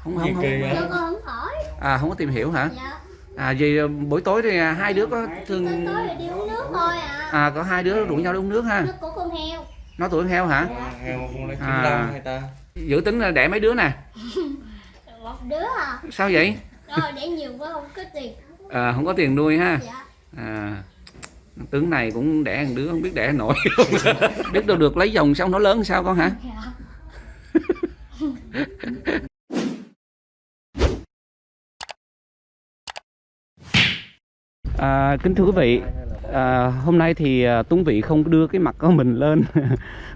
Không Gì không kỳ không. vậy? Con không hỏi. À không có tìm hiểu hả? Dạ. À vì buổi tối thì hai đứa có thường Tối thì đi uống nước thôi à. à có hai đứa rủ nhau đi uống nước ha. Nước của con heo. Nó tuổi heo hả? Heo con lấy À. 95 hay ta? Dự tính là đẻ mấy đứa nè. Một đứa à. Sao vậy? Rồi để nhiều quá không có tiền. À, không có tiền nuôi ha. Dạ. À, tướng này cũng đẻ một đứa không biết đẻ nổi. Biết đâu được lấy dòng xong nó lớn sao con hả? Dạ. Kính thưa quý vị, hôm nay thì Tuấn Vĩ không đưa cái mặt của mình lên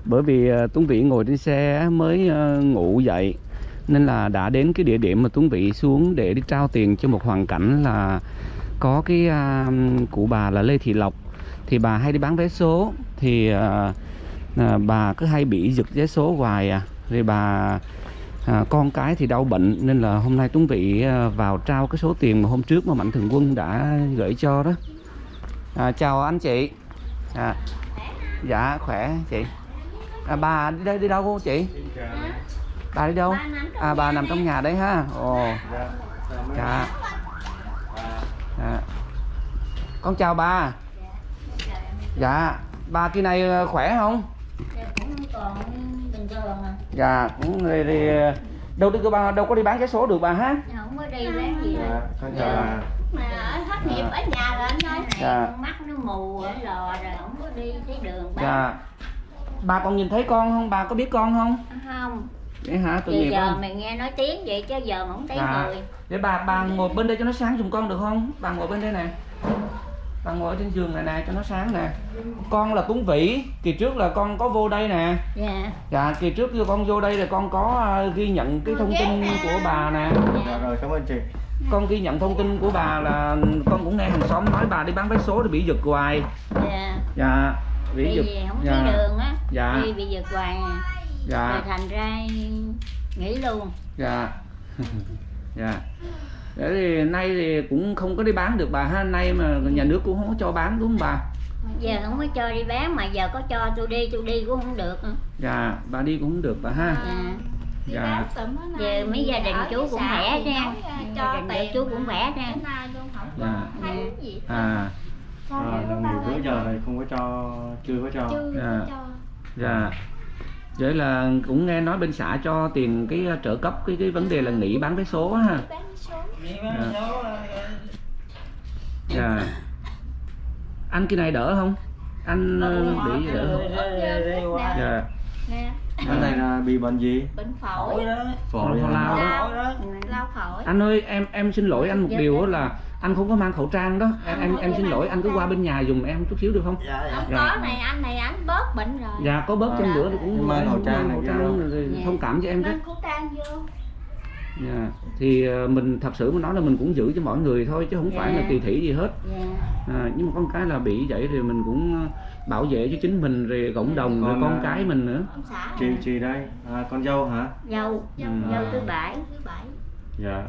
bởi vì Tuấn Vĩ ngồi trên xe mới ngủ dậy, nên là đã đến cái địa điểm mà Tuấn Vĩ xuống để đi trao tiền cho một hoàn cảnh là có cái cụ bà là Lê Thị Lộc. Thì bà hay đi bán vé số, thì bà cứ hay bị giật vé số hoài rồi bà con cái thì đau bệnh, nên là hôm nay Tuấn Vĩ vào trao cái số tiền mà hôm trước mà Mạnh Thường Quân đã gửi cho đó. Chào anh chị. Dạ khỏe chị. Bà đi đâu cô chị? Bà đi đâu? Bà nằm trong nhà đấy ha. Ồ. Dạ. Con chào bà. Dạ. Bà kỳ này khỏe không? Cũng còn bình thường à. Dạ cũng thì đâu có đi bán vé số được bà ha. Không có đi bán gì đâu. Con chào bà. Mà ở thất nghiệp ở nhà rồi anh ơi. Dạ. Con mắt nó mù ở lò rồi không có đi thấy đường bán. Dạ. Bà còn nhìn thấy con không? Bà có biết con không? Không. Vậy hả? Tội nghiệp Giờ không? mày nghe nói tiếng vậy chứ giờ mà không thấy người. Để bà ngồi bên đây cho nó sáng giùm con được không? Bà ngồi bên đây nè. Bà ngồi ở trên giường này nè cho nó sáng nè. Con là Tuấn Vĩ, kỳ trước là con có vô đây nè. Dạ. Dạ, kỳ trước khi con vô đây là con có ghi nhận cái thông tin của bà nè. Dạ rồi, cảm ơn chị. Con ghi nhận thông tin của bà là con cũng nghe hàng xóm nói bà đi bán vé số thì bị giật hoài. Dạ. Dạ, bị giật. Vì không Dạ. thấy đường á. Dạ. Đi bị giật hoài à. Dạ. Rồi thành ra nghỉ luôn. Dạ. Dạ. Để thì nay thì cũng không có đi bán được bà ha, nay mà nhà nước cũng không có cho bán đúng không bà? Giờ không có cho đi bán mà giờ có cho tôi đi cũng không được. Dạ, bà đi cũng không được bà ha. Dạ. Dạ. Giờ mấy gia đình chú cũng khỏe nha. Gia đình chú cũng khỏe nha. Dạ. À. Rồi, nhiều bữa giờ này không có cho, chưa có cho. Dạ. Dạ. Vậy là cũng nghe nói bên xã cho tiền cái trợ cấp cái vấn đề là nghỉ bán vé số ha. Dạ. Dạ. Anh cái này đỡ không? Anh bị đỡ không? Dạ. Cái này là bị bệnh gì? Bệnh phổi đó. Phổi lao đó. Lao phổi. Anh ơi, em xin lỗi anh một điều là anh không có mang khẩu trang đó. Em xin lỗi, anh cứ qua bên nhà dùng em chút xíu được không? Không có này anh bớt bệnh rồi. Dạ có bớt chăng nữa thì cũng mang khẩu trang rồi thông cảm cho em đó. Mang khẩu trang vô. Dạ. Thì mình thật sự mà nói là mình cũng giữ cho mọi người thôi chứ không phải là kỳ thị gì hết. Nhưng mà con cái là bị vậy thì mình cũng bảo vệ cho chính mình rồi cộng đồng rồi con cái mình nữa. Chị đây, con dâu hả? Dâu thứ bảy. Dạ.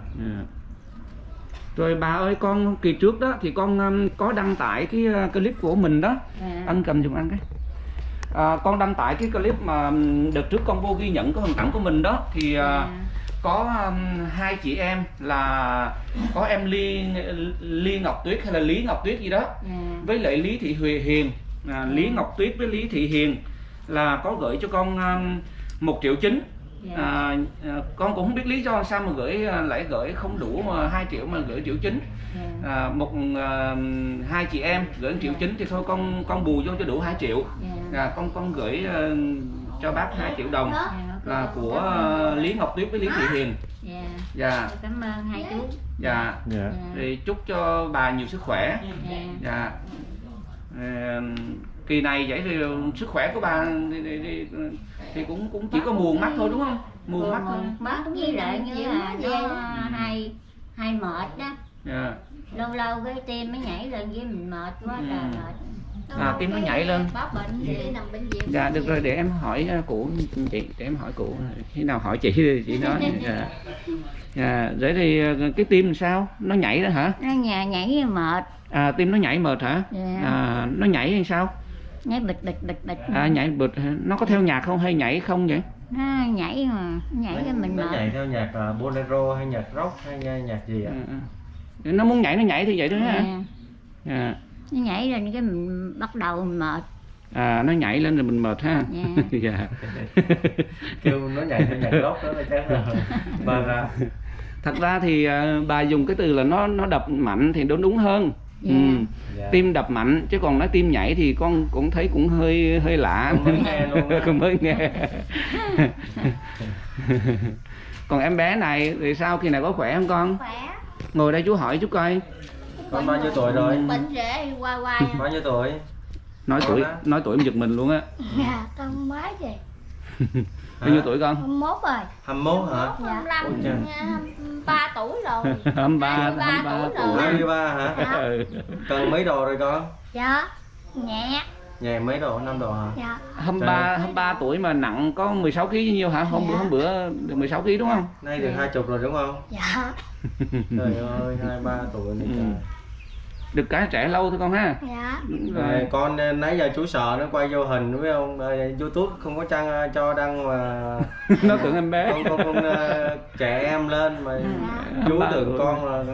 Rồi bà ơi, con kỳ trước đó thì con có đăng tải cái clip của mình đó. Anh cầm giùm anh cái. Con đăng tải cái clip mà đợt trước con vô ghi nhận cái hoàn cảnh của mình đó thì có hai chị em là có em Ly Ngọc Tuyết hay là Lý Ngọc Tuyết gì đó với lại Lý Thị Hiền. Lý Ngọc Tuyết với Lý Thị Hiền là có gửi cho con 1,9 triệu. Con cũng không biết lý do sao mà lại gửi không đủ mà 2 triệu mà gửi 1,9 triệu. Hai chị em gửi 1,9 triệu thì thôi con bù vô cho đủ 2 triệu. Con gửi cho bác 2 triệu đồng là của Lý Ngọc Tuyết với Lý Thị Hiền. Dạ. Cảm ơn hai chú. Dạ. Thì chúc cho bà nhiều sức khỏe. Dạ. Kỳ này vậy thì sức khỏe của bà thì cũng chỉ có mù mắt thôi đúng không? Mù mắt thôi. Mắt với lại như là nó hay mệt đó. Lâu lâu cái tim nó nhảy lên với mình mệt quá là mệt. Tim nó nhảy lên. Bác bệnh gì nằm bệnh viện. Dạ được rồi, để em hỏi cụ chị, để em hỏi cụ khi nào hỏi chị thì chị nói. Dạ. Vậy thì cái tim làm sao? Nó nhảy đó hả? Nó nhảy mệt. Tim nó nhảy mệt hả? Nó nhảy hay sao? nhảy bịch bịch bịch bịch. Nhảy bịch, nó có theo nhạc không hay nhảy không vậy? Nó nhảy mà, nhảy cho mình nó mệt. nhảy theo nhạc bolero hay nhạc rock hay nhạc gì ạ? Nó muốn nhảy nó nhảy thì vậy đó hả? Nó nhảy lên cái mình bắt đầu mình mệt. Nó nhảy lên rồi mình mệt ha. Dạ. Kêu nó nhảy theo nhạc rock đó là chắc rồi. Và thật ra thì bà dùng cái từ là nó đập mạnh thì đúng hơn. Tim đập mạnh, chứ còn nói tim nhảy thì con cũng thấy cũng hơi lạ. Con mới nghe luôn á. Con mới nghe. Còn em bé này thì sao, kỳ này có khỏe không con? Khỏe. Ngồi đây chú hỏi chú coi. con bao nhiêu tuổi rồi? Bệnh rễ hoài. Bao nhiêu tuổi? Nói tuổi giật mình luôn á. Dạ, con mới gì? Bao nhiêu tuổi con? 21 rồi. 21 hả? Dạ. 23 tuổi rồi. 23 tuổi. 23 hả? Dạ. Cần mấy độ rồi con? Dạ. Nhẹ. Nhẹ mấy độ, 5 độ hả? Dạ. 23 tuổi mà nặng có 16 kg nhiêu hả? Hôm bữa được 16 kg đúng không? Nay được 20 rồi đúng không? Dạ. Trời ơi, 23 tuổi này trời. Được cái trẻ lâu thôi con ha. Dạ. Rồi con nãy giờ chú sợ nó quay vô hình đúng không? YouTube không có cho đăng mà Nó tưởng em bé. Con trẻ em lên mà chú tưởng con là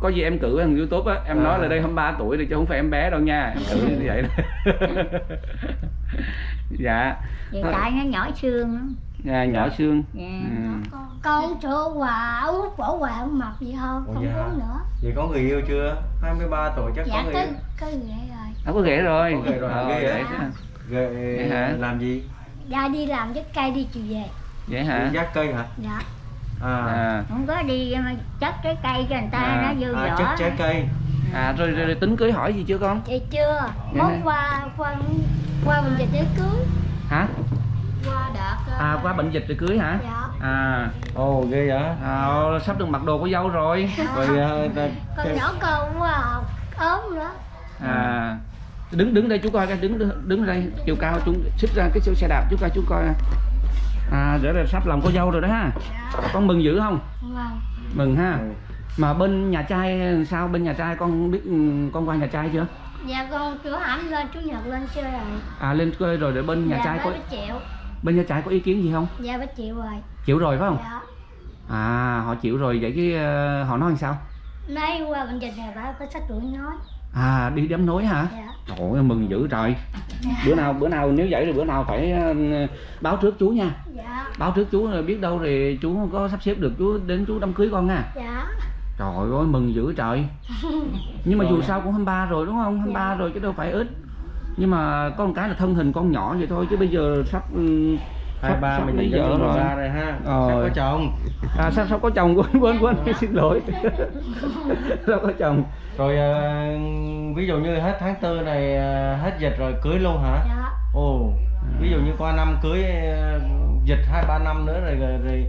có gì em cử thằng YouTube á, em nói là đây 23 tuổi thì chứ không phải em bé đâu nha, em cử như vậy đó. Dạ. Vậy tại nó nhỏ xương lắm. Dạ, nhỏ xương. Con sữa quà uống phổ quà không mập gì không? Không uống nữa. Vậy có người yêu chưa? 23 tuổi chắc có người yêu. Có ghệ rồi. Có ghệ rồi. Có ghệ rồi, ghê vậy hả? Làm gì? Dạ đi làm với cây đi chiều về. Vậy hả? Dắt cây hả? Dạ. Không có đi chất trái cây cho người ta nó dư vỏ. Chất trái cây. Rồi tính cưới hỏi gì chưa con? Chị chưa. Mốt qua bệnh dịch để cưới. Hả? Qua đợt. Qua bệnh dịch rồi cưới hả? Dạ. Ồ ghê vậy. Sắp được mặc đồ của dâu rồi. Rồi con nhỏ con quá ốm nữa. Đứng đây chú coi coi, đứng đây chiều cao chú xích ra cái xe đạp chú coi để là sắp lòng cô dâu rồi đó ha. Con mừng dữ không? Vâng. Mừng ha. Mà bên nhà trai sao, bên nhà trai con biết con qua nhà trai chưa? Dạ con chú Hãm lên, chú Nhật lên chơi rồi. Lên chơi rồi, để bên nhà trai có chịu. Bên nhà trai có ý kiến gì không? Dạ bác chịu rồi. Chịu rồi phải không? Dạ. Họ chịu rồi, vậy cái họ nói làm sao? Nay qua bệnh dịch này bà có sách tuổi nói. Đi đám nối hả? Dạ. Trời ơi, mừng dữ trời. Bữa nào nếu vậy thì bữa nào phải báo trước chú nha. Dạ. Báo trước chú rồi biết đâu thì chú có sắp xếp được chú đến chú đám cưới con nha. Dạ. Trời ơi mừng dữ trời. Nhưng mà dù sao cũng 23 rồi đúng không? 23 rồi chứ đâu phải ít. Nhưng mà có một cái là thân hình con nhỏ vậy thôi, chứ bây giờ sắp 23 mình lấy vợ rồi ha. Sắp có chồng. Sắp có chồng, quên xin lỗi. Sắp có chồng. Rồi ví dụ như hết tháng 4 này hết dịch rồi cưới luôn hả? Dạ. Ồ. Ví dụ như qua năm cưới dịch 2-3 năm nữa rồi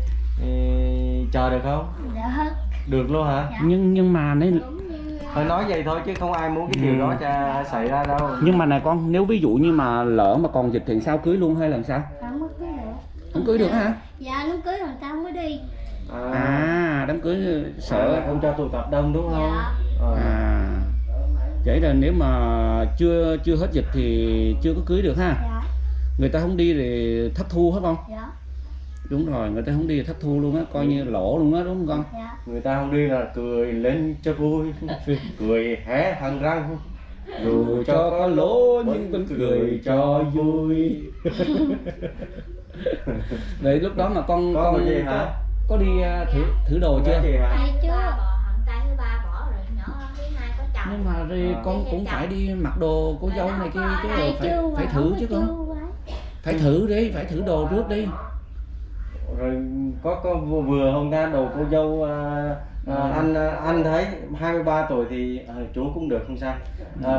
chờ được không? Dạ. Được luôn hả? Dạ. Nhưng mà nên Thôi nói vậy thôi chứ không ai muốn cái điều đó xảy ra đâu. Nhưng mà này con, nếu ví dụ như mà lỡ mà còn dịch thì sao, cưới luôn hay làm sao? Không có cưới được. Không cưới được hả? Dạ nó cưới rồi ta không có đi. Đám cưới sợ không cho tụ tập đông đúng không? Dạ. Vậy là nếu mà chưa hết dịch thì chưa có cưới được ha. Dạ. Người ta không đi thì thất thu hết không? Dạ. Đúng rồi, người ta không đi thì thất thu luôn á, coi như lỗ luôn á, đúng không con? Dạ. Người ta không đi là cười lên cho vui, cười hé hằn răng. Dù cho có lỗ nhưng vẫn cười cho vui. Vậy lúc đó mà con gì hả? có đi thử đồ chưa? Đi chưa? Nhưng mà rồi con cũng phải đi mặc đồ cô dâu này kia chứ, phải thử chứ con. Phải thử đi, phải thử đồ trước đi. Rồi có vừa không ta, đồ cô dâu anh thấy 23 tuổi thì chú cũng được không sao.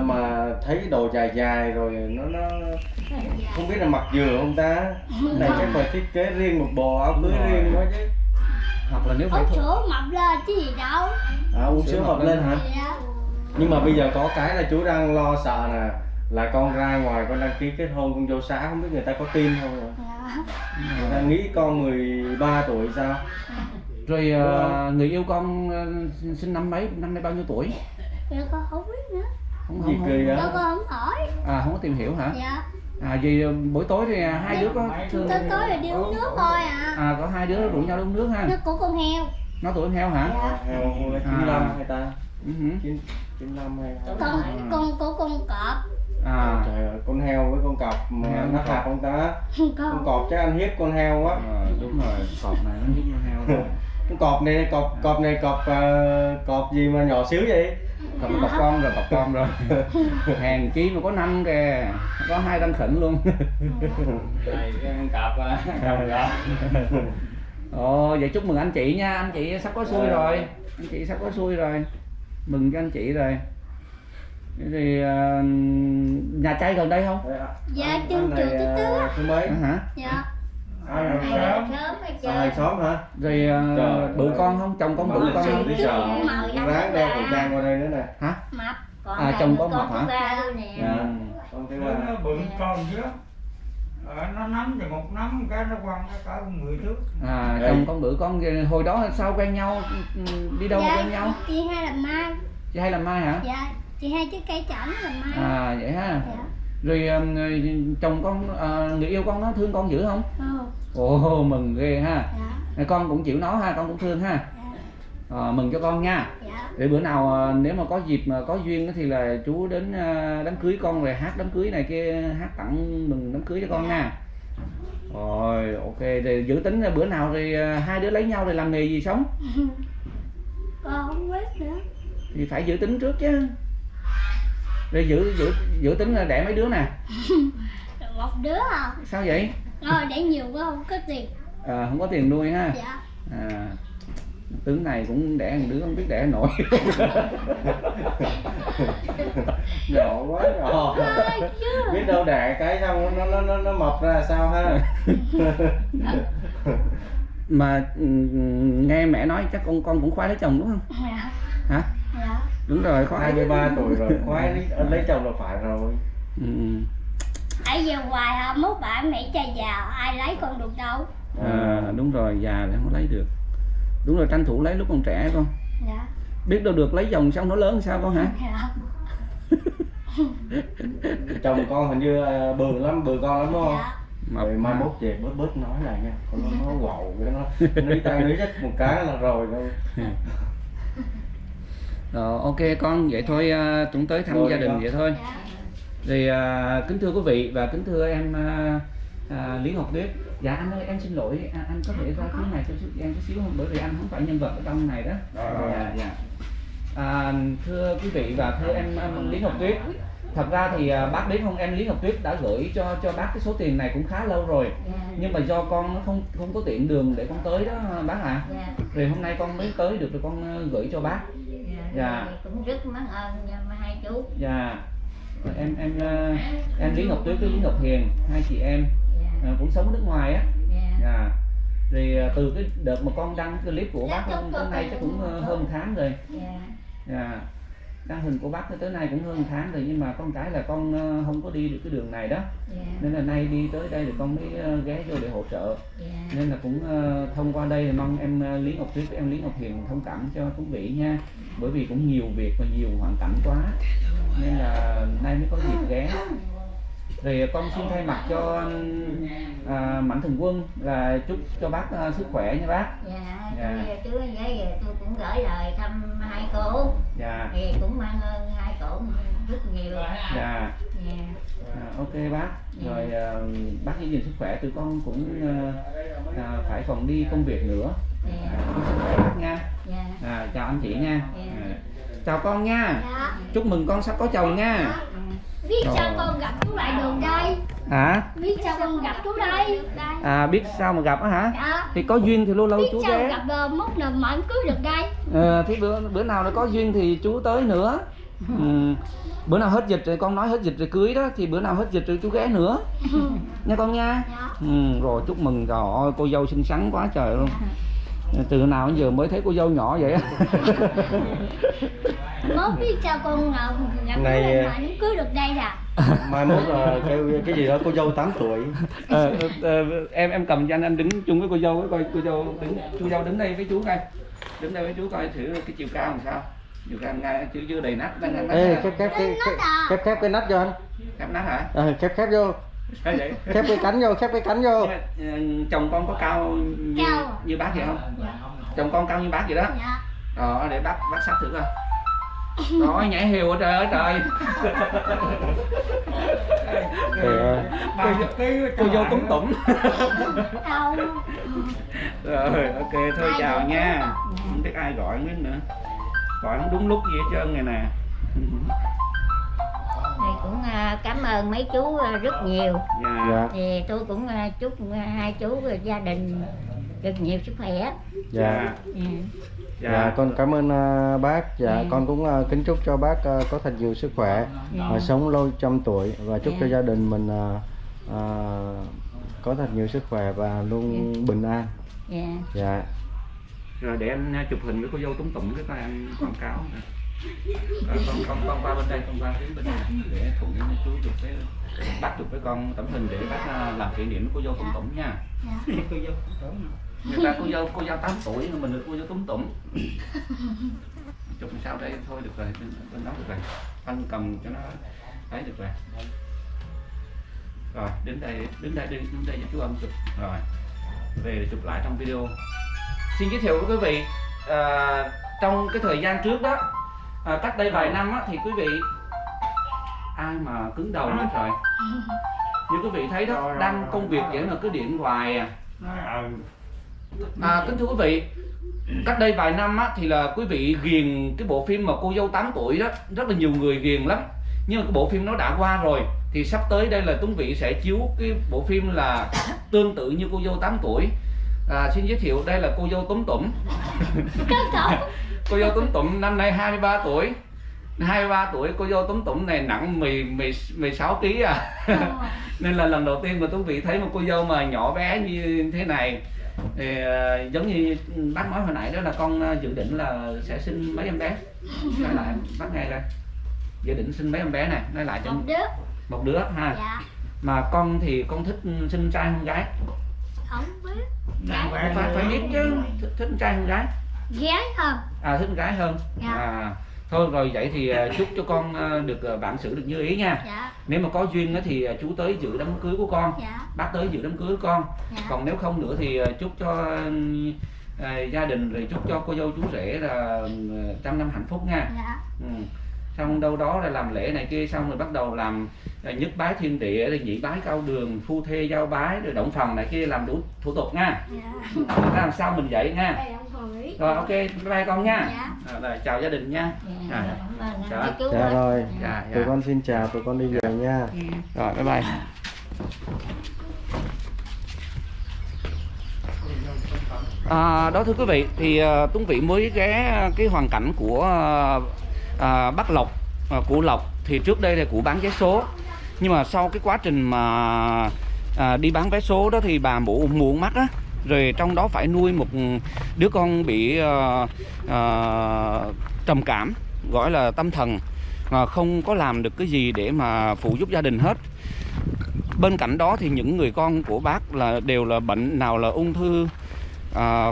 Mà thấy cái đồ dài dài rồi nó không biết là mặc vừa không ta. Này chắc phải thiết kế riêng một bộ áo cưới riêng quá chứ. Hoặc là nếu phải uống sữa mập lên chứ gì đâu. Uống sữa mập lên hả? Dạ. Nhưng mà bây giờ có cái là chú đang lo sợ nè, là con ra ngoài con đăng ký kết hôn con dâu xã không biết người ta có tin không rồi. Dạ. Người ta nghĩ con 13 tuổi sao? Rồi người yêu con sinh năm nay bao nhiêu tuổi? Dạ con không biết nữa. Gì kỳ Đâu á? con không hỏi. Không có tìm hiểu hả? Dạ. Vì buổi tối thì hai đứa có Tối rồi đi uống nước thôi à. có hai đứa rủ nhau đi uống nước ha. Nước của con heo. Nó tuổi heo hả? Dạ. Heo 95 hay ta? Ừ. 95 hay Con của con cọp. Trời ơi, con heo với con cọp mà nó hạt không ta? Con cọp chắc ăn hiếp con heo quá. Đúng rồi, cọp này nó hiếp con heo rồi. Con cọp này cọp gì mà nhỏ xíu vậy? Cọp con rồi. Hèn chi mà có 5 kìa, có 2 răng khỉnh luôn. Này cái con cọp đó. Vậy chúc mừng anh chị nha, anh chị sắp có xui rồi. Anh chị sắp có xui rồi. Mừng cho anh chị rồi. Thì nhà trai gần đây không? Dạ trên trường thứ tư á. Thứ mấy? Hả? Dạ. Hàng xóm hả? Rồi bự con không? Chồng con bự con không? Ráng đeo khẩu trang qua đây nữa nè. Hả? Mập. Chồng có mập hả? Con thứ Nó ba. bự con chứ. Nó nắm thì một nắm cái nó quăng nó cả 10 thước. Chồng con bự con hồi đó sao quen nhau, đi đâu Dạ, quen nhau? chị hai làm mai. Chị hay làm mai hả? Dạ, chị hai chiếc cây chổi làm mai. Vậy ha. Dạ. Rồi chồng con, người yêu con nó thương con dữ không? Mừng ghê ha. Dạ. Con cũng chịu nó ha, con cũng thương ha. Dạ. Mừng cho con nha. Dạ. Để bữa nào nếu mà có dịp mà có duyên thì là chú đến đám cưới con rồi hát đám cưới này kia, hát tặng mừng đám cưới cho con nha. Rồi ok, rồi dự tính bữa nào rồi hai đứa lấy nhau rồi làm nghề gì sống? Con không biết nữa. Thì phải dự tính trước chứ. Rồi dự tính là đẻ mấy đứa nè? Một đứa à? Sao vậy? Để nhiều quá không có tiền. Không có tiền nuôi ha. Dạ. Tướng này cũng đẻ một đứa không biết đẻ nổi. Nhỏ quá nhỏ. Biết đâu đẻ cái xong nó mập ra là sao ha. Mà nghe mẹ nói chắc con cũng khoái lấy chồng đúng không? Dạ. Hả? Dạ. Đúng rồi, khoái. 23 tuổi rồi, khoái lấy chồng là phải rồi. Ai giờ hoài hả, mốt bạn Mỹ trai già ai lấy con được đâu. Đúng rồi, già thì không lấy được. Đúng rồi, tranh thủ lấy lúc còn trẻ con. Dạ. Biết đâu được lấy chồng xong nó lớn sao con hả? Dạ. Chồng con hình như bừ con lắm đúng không? Dạ. Rồi mai mốt về bớt nói lại nha, còn nó quậu cái nó ní tay ní chắc một cái là rồi đâu. Rồi ok con, vậy thôi chúng tới thăm gia đình vậy thôi. Dạ. Thì kính thưa quý vị và kính thưa em Lý Ngọc Tuyết. Dạ anh ơi, em xin lỗi, anh có thể ra phía này cho em chút xíu không? Bởi vì anh không phải nhân vật ở trong này đó. Dạ. Thưa quý vị và thưa em Lý Ngọc Tuyết. Thật ra thì bác biết không, em Lý Ngọc Tuyết đã gửi cho bác cái số tiền này cũng khá lâu rồi. Nhưng mà do con nó không có tiện đường để con tới đó bác ạ. Rồi hôm nay con mới tới được rồi con gửi cho bác. Dạ. Cũng rất mến ơn hai chú. Dạ. Em Lý Ngọc Tuyết với Lý Ngọc Hiền, hai chị em cũng sống ở nước ngoài á. Dạ. Rồi từ cái đợt mà con đăng clip của bác tới nay chắc cũng hơn 1 tháng rồi. Dạ. Đăng hình của bác tới nay cũng hơn 1 tháng rồi, nhưng mà con cái là con không có đi được cái đường này đó. Nên là nay đi tới đây thì con mới ghé vô để hỗ trợ. Nên là cũng thông qua đây thì mong em Lý Ngọc Tuyết với em Lý Ngọc Hiền thông cảm cho quý vị nha. Bởi vì cũng nhiều việc và nhiều hoàn cảnh quá, nên là nay mới có dịp ghé. Rồi con xin thay mặt cho Mạnh Thường Quân là chúc cho bác sức khỏe nha bác. Chú với tôi cũng gửi lời thăm hai cô. Thì cũng mang ơn hai cổ rất nhiều. Ok bác. Rồi bác giữ gìn sức khỏe, tụi con cũng phải còn đi công việc nữa. Sức khỏe bác nha. Chào anh chị nha. Chào con nha. Chúc mừng con sắp có chồng nha. Biết sao con gặp chú lại đường đây? Hả? Biết sao con gặp chú đây? Biết sao mà gặp á hả? Dạ. Thì có duyên thì lâu lâu biết chú sao ghé. gặp mốt nào mà anh cưới được đây? Thì bữa nào nó có duyên thì chú tới nữa. Bữa nào hết dịch rồi, con nói hết dịch rồi cưới đó, thì bữa nào hết dịch rồi chú ghé nữa. Nha con nha. Rồi chúc mừng, trời ơi cô dâu xinh xắn quá trời luôn. Từ nào đến giờ mới thấy cô dâu nhỏ vậy á. Mốt biết sao con nào gặp này mà anh cưới được đây nè. Mai mốt là cái gì đó cô dâu 8 tuổi. Em cầm cho anh đứng chung với cô dâu, coi cô dâu đứng đây với chú coi. Đứng đây với chú coi thử cái chiều cao làm sao. Nhiều cái ngay chưa đầy nắp đang ăn. Ê, khép cái nắp cho anh. Khép nắp hả? Khép vô. Sao vậy? Khép cái cánh vô. Chồng con có cao như bác vậy không? Chồng con cao như bác vậy đó. Để bác sát thử coi. Đó, nhảy hều ở trời ơi trời. Cô vô túm tủm. Rồi, ok, thôi chào nha. Không biết ai gọi nữa nữa. Gọi không đúng lúc gì hết trơn này nè. Thầy cũng cảm ơn mấy chú rất nhiều. Dạ. Thì tôi cũng chúc hai chú gia đình được nhiều sức khỏe. Dạ. Dạ. Dạ, con cảm ơn bác. Dạ, con cũng kính chúc cho bác có thật nhiều sức khỏe, sống lâu trăm tuổi, và chúc cho gia đình mình có thật nhiều sức khỏe và luôn bình an. Dạ. Rồi để anh chụp hình với cô dâu túm tụm cái coi anh quảng cáo. Con qua bên đây, con qua bên này để thuận với chú chụp cái bác chụp với con tấm hình để bác làm kỷ niệm với cô dâu túm tụm nha. Cô dâu túm tụm. Người ta cô dâu 8 tuổi nhưng mình được cô dâu túm tụm. Chụp làm sao đây thôi được rồi, bên đó được rồi. Anh cầm cho nó thấy được rồi. Rồi đến đây cho chú âm chụp rồi về chụp lại trong video. Xin giới thiệu với quý vị trong cái thời gian trước đó, cách đây vài năm á, thì quý vị ai mà cứng đầu nữa trời, như quý vị thấy đó, đang công việc vậy mà cứ điện hoài kính thưa quý vị, cách đây vài năm á, thì là quý vị ghiền cái bộ phim mà cô dâu 8 tuổi đó, rất là nhiều người ghiền lắm, nhưng mà cái bộ phim nó đã qua rồi. Thì sắp tới đây là Tuấn Vĩ sẽ chiếu cái bộ phim là tương tự như cô dâu 8 tuổi. Xin giới thiệu đây là cô dâu túm tủm. Cô dâu túm tủm năm nay 23 tuổi. 23 tuổi cô dâu túm tủm này nặng 16 kg à. Nên là lần đầu tiên mà Tuấn Vĩ thấy một cô dâu mà nhỏ bé như thế này. Thì giống như bác nói hồi nãy đó là con dự định là sẽ sinh mấy em bé. Nói lại bác nghe coi. Dự định sinh mấy em bé này, nói lại cho một đứa ha. Dạ. Mà con thì con thích sinh trai hay gái? Không biết. Phải biết chứ, thích trai hay gái? Gái hơn. Thích gái hơn. Dạ. Thôi rồi vậy thì chúc cho con được vạn sự được như ý nha. Dạ. Nếu mà có duyên thì chú tới dự đám cưới của con. Dạ. Bác tới dự đám cưới của con. Dạ. Còn nếu không nữa thì chúc cho gia đình, rồi chúc cho cô dâu chú rể là trăm năm hạnh phúc nha. Dạ. Xong đâu đó là làm lễ này kia xong rồi bắt đầu làm nhất bái thiên địa, rồi nhị bái cao đường, phu thê giao bái, rồi động phòng này kia, làm đủ thủ tục nha. Dạ. Làm sao mình vậy nha. Rồi ok, bye bye con nha. Dạ. Rồi chào gia đình nha. Dạ rồi. Dạ. Tụi con xin chào, tụi con đi về nha. Rồi bye bye. Đó thưa quý vị, thì Tuấn Vĩ mới ghé cái hoàn cảnh của bác Lộc, cụ Lộc. Thì trước đây là cụ bán vé số, nhưng mà sau cái quá trình mà đi bán vé số đó thì bà mù mắt á, rồi trong đó phải nuôi một đứa con bị trầm cảm, gọi là tâm thần, không có làm được cái gì để mà phụ giúp gia đình hết. Bên cạnh đó thì những người con của bác là đều là bệnh, nào là ung thư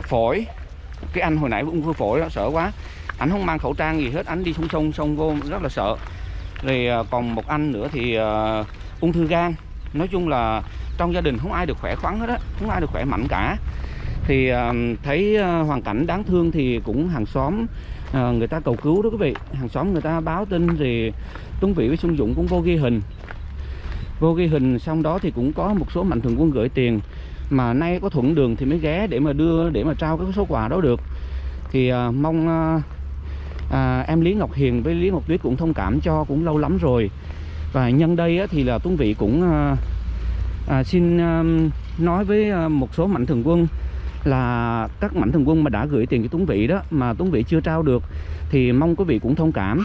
phổi. Cái anh hồi nãy ung thư phổi đó sợ quá, anh không mang khẩu trang gì hết, anh đi xông vô rất là sợ. Rồi còn một anh nữa thì ung thư gan. Nói chung là trong gia đình không ai được khỏe khoắn hết á, không ai được khỏe mạnh cả. Thì thấy hoàn cảnh đáng thương thì cũng hàng xóm người ta cầu cứu đó quý vị. Hàng xóm người ta báo tin thì Tuấn Vĩ với Xuân Dũng cũng vô ghi hình. Xong đó thì cũng có một số mạnh thường quân gửi tiền, mà nay có thuận đường thì mới ghé để mà đưa, để mà trao cái số quà đó được. Thì mong em Lý Ngọc Hiền với Lý Ngọc Tuyết cũng thông cảm cho, cũng lâu lắm rồi. Và nhân đây á, thì là Tuấn Vĩ cũng xin nói với một số mạnh thường quân là các mạnh thường quân mà đã gửi tiền cho Tuấn Vĩ đó mà Tuấn Vĩ chưa trao được thì mong quý vị cũng thông cảm.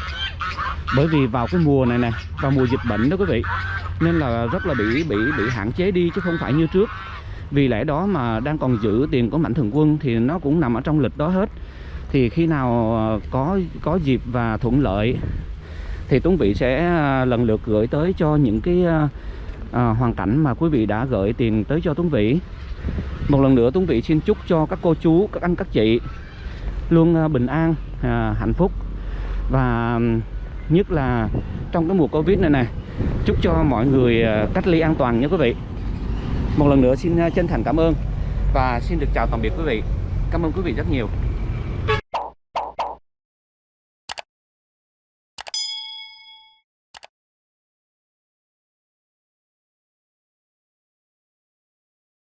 Bởi vì vào cái mùa này nè, vào mùa dịch bệnh đó quý vị, nên là rất là bị hạn chế đi chứ không phải như trước. Vì lẽ đó mà đang còn giữ tiền của mạnh thường quân thì nó cũng nằm ở trong lịch đó hết. Thì khi nào có dịp và thuận lợi thì Tuấn Vĩ sẽ lần lượt gửi tới cho những cái hoàn cảnh mà quý vị đã gửi tiền tới cho Tuấn Vĩ. Một lần nữa Tuấn Vĩ xin chúc cho các cô chú, các anh các chị luôn bình an, hạnh phúc. và nhất là trong cái mùa Covid này nè. Chúc cho mọi người cách ly an toàn nha quý vị. Một lần nữa xin chân thành cảm ơn và xin được chào tạm biệt quý vị. Cảm ơn quý vị rất nhiều.